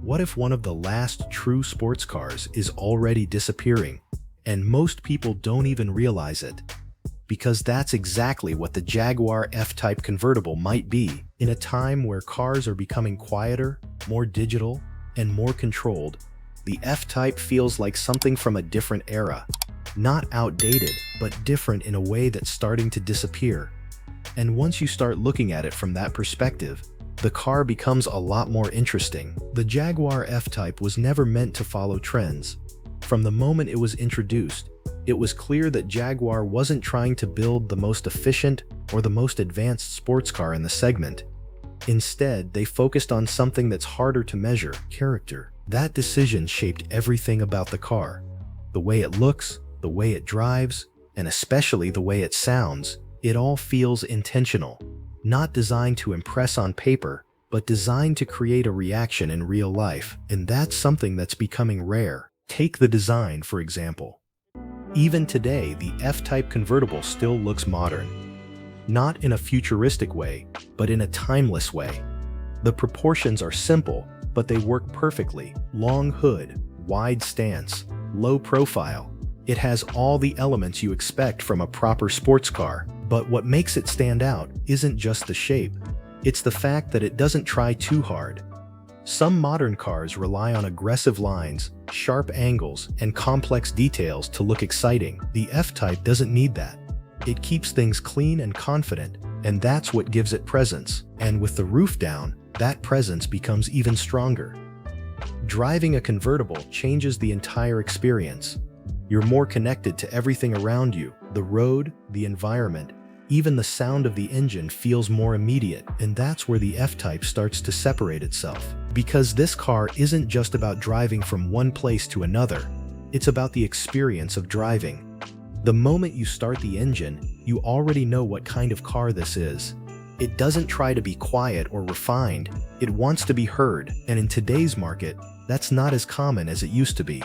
What if one of the last true sports cars is already disappearing, and most people don't even realize it? Because that's exactly what the Jaguar F-Type convertible might be. In a time where cars are becoming quieter, more digital, and more controlled, the F-Type feels like something from a different era. Not outdated, but different in a way that's starting to disappear. And once you start looking at it from that perspective, the car becomes a lot more interesting. The Jaguar F-Type was never meant to follow trends. From the moment it was introduced, it was clear that Jaguar wasn't trying to build the most efficient or the most advanced sports car in the segment. Instead, they focused on something that's harder to measure: character. That decision shaped everything about the car. The way it looks, the way it drives, and especially the way it sounds. It all feels intentional. Not designed to impress on paper, but designed to create a reaction in real life. And that's something that's becoming rare. Take the design, for example. Even today, the F-Type convertible still looks modern. Not in a futuristic way, but in a timeless way. The proportions are simple, but they work perfectly. Long hood, wide stance, low profile. It has all the elements you expect from a proper sports car. But what makes it stand out isn't just the shape. It's the fact that it doesn't try too hard. Some modern cars rely on aggressive lines, sharp angles, and complex details to look exciting. The F-Type doesn't need that. It keeps things clean and confident, and that's what gives it presence. And with the roof down, that presence becomes even stronger. Driving a convertible changes the entire experience. You're more connected to everything around you. The road, the environment, even the sound of the engine feels more immediate, and that's where the F-Type starts to separate itself. Because this car isn't just about driving from one place to another, it's about the experience of driving. The moment you start the engine, you already know what kind of car this is. It doesn't try to be quiet or refined, it wants to be heard, and in today's market, that's not as common as it used to be.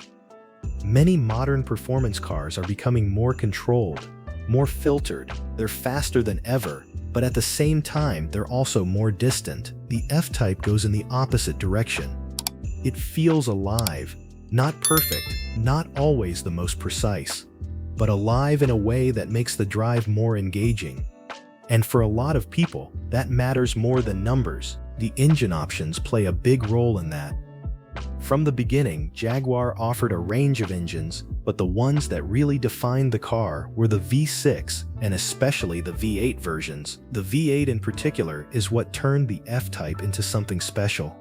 Many modern performance cars are becoming more controlled, more filtered. They're faster than ever, but at the same time, they're also more distant. The F-Type goes in the opposite direction. It feels alive, not perfect, not always the most precise, but alive in a way that makes the drive more engaging. And for a lot of people, that matters more than numbers. The engine options play a big role in that. From the beginning, Jaguar offered a range of engines, but the ones that really defined the car were the V6 and especially the V8 versions. The V8 in particular is what turned the F-Type into something special.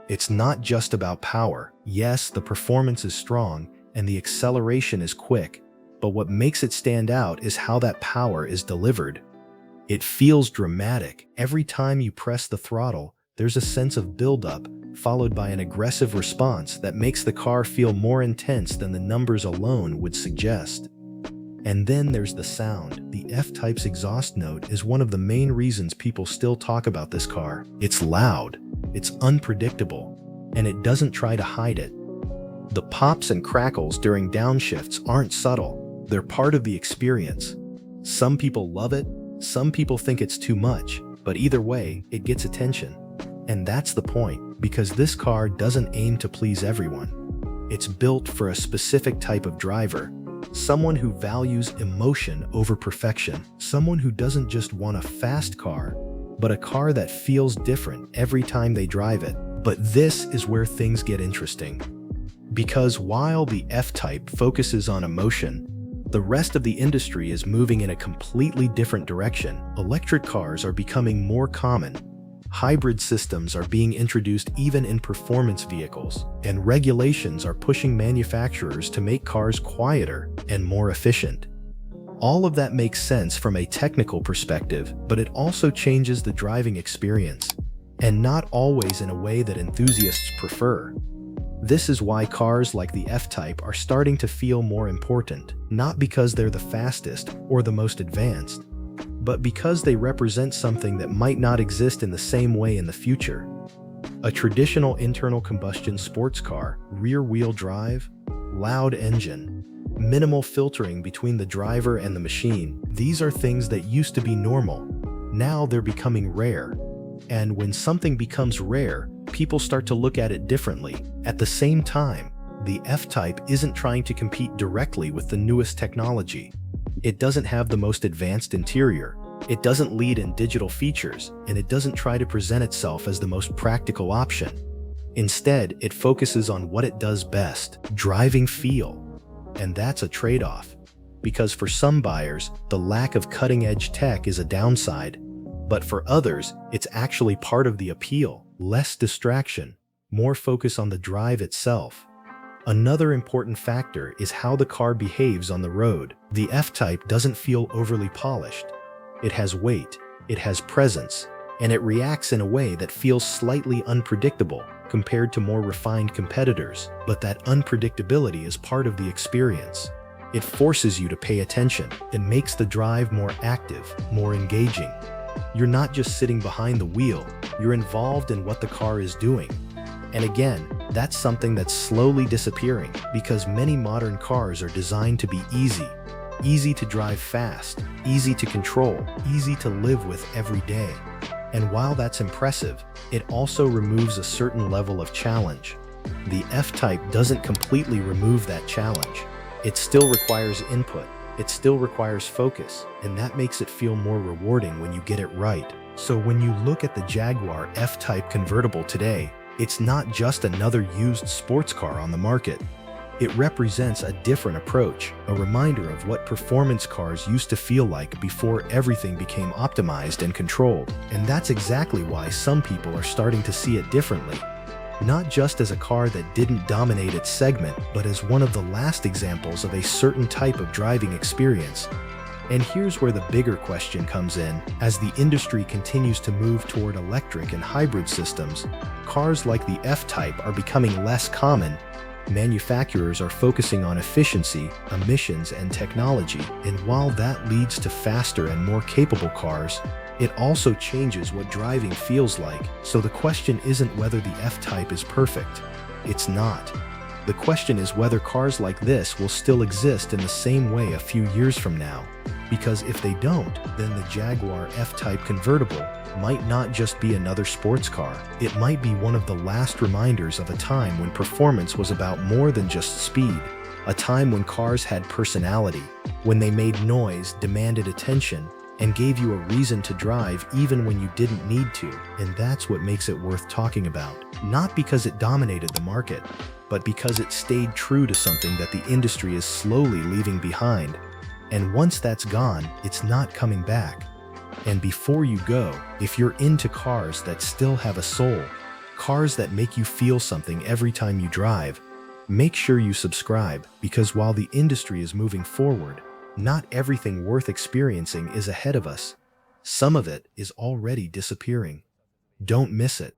It's not just about power. Yes, the performance is strong and the acceleration is quick, but what makes it stand out is how that power is delivered. It feels dramatic. Every time you press the throttle, there's a sense of buildup, followed by an aggressive response that makes the car feel more intense than the numbers alone would suggest. And then there's the sound. The F-Type's exhaust note is one of the main reasons people still talk about this car. It's loud, it's unpredictable, and it doesn't try to hide it. The pops and crackles during downshifts aren't subtle, they're part of the experience. Some people love it, some people think it's too much, but either way, it gets attention. And that's the point, because this car doesn't aim to please everyone. It's built for a specific type of driver, someone who values emotion over perfection, someone who doesn't just want a fast car, but a car that feels different every time they drive it. But this is where things get interesting. Because while the F-Type focuses on emotion, the rest of the industry is moving in a completely different direction. Electric cars are becoming more common. Hybrid systems are being introduced even in performance vehicles, and regulations are pushing manufacturers to make cars quieter and more efficient. All of that makes sense from a technical perspective, but it also changes the driving experience, and not always in a way that enthusiasts prefer. This is why cars like the F-Type are starting to feel more important, not because they're the fastest or the most advanced, but because they represent something that might not exist in the same way in the future. A traditional internal combustion sports car, rear-wheel drive, loud engine, minimal filtering between the driver and the machine. These are things that used to be normal. Now they're becoming rare. And when something becomes rare, people start to look at it differently. At the same time, the F-Type isn't trying to compete directly with the newest technology. It doesn't have the most advanced interior, it doesn't lead in digital features, and it doesn't try to present itself as the most practical option. Instead, it focuses on what it does best, driving feel. And that's a trade-off. Because for some buyers, the lack of cutting-edge tech is a downside. But for others, it's actually part of the appeal. Less distraction, more focus on the drive itself. Another important factor is how the car behaves on the road. The F-Type doesn't feel overly polished. It has weight, it has presence, and it reacts in a way that feels slightly unpredictable compared to more refined competitors. But that unpredictability is part of the experience. It forces you to pay attention. It makes the drive more active, more engaging. You're not just sitting behind the wheel, you're involved in what the car is doing. And again, that's something that's slowly disappearing because many modern cars are designed to be easy. Easy to drive fast, easy to control, easy to live with every day. And while that's impressive, it also removes a certain level of challenge. The F-Type doesn't completely remove that challenge. It still requires input, it still requires focus, and that makes it feel more rewarding when you get it right. So when you look at the Jaguar F-Type convertible today, it's not just another used sports car on the market. It represents a different approach, a reminder of what performance cars used to feel like before everything became optimized and controlled. And that's exactly why some people are starting to see it differently. Not just as a car that didn't dominate its segment, but as one of the last examples of a certain type of driving experience. And here's where the bigger question comes in. As the industry continues to move toward electric and hybrid systems, cars like the F-Type are becoming less common. Manufacturers are focusing on efficiency, emissions, and technology, and while that leads to faster and more capable cars, it also changes what driving feels like. So the question isn't whether the F-Type is perfect. It's not. The question is whether cars like this will still exist in the same way a few years from now. Because if they don't, then the Jaguar F-Type convertible might not just be another sports car. It might be one of the last reminders of a time when performance was about more than just speed. A time when cars had personality, when they made noise, demanded attention, and gave you a reason to drive even when you didn't need to. And that's what makes it worth talking about. Not because it dominated the market, but because it stayed true to something that the industry is slowly leaving behind. And once that's gone, it's not coming back. And before you go, if you're into cars that still have a soul, cars that make you feel something every time you drive, make sure you subscribe, because while the industry is moving forward, not everything worth experiencing is ahead of us. Some of it is already disappearing. Don't miss it.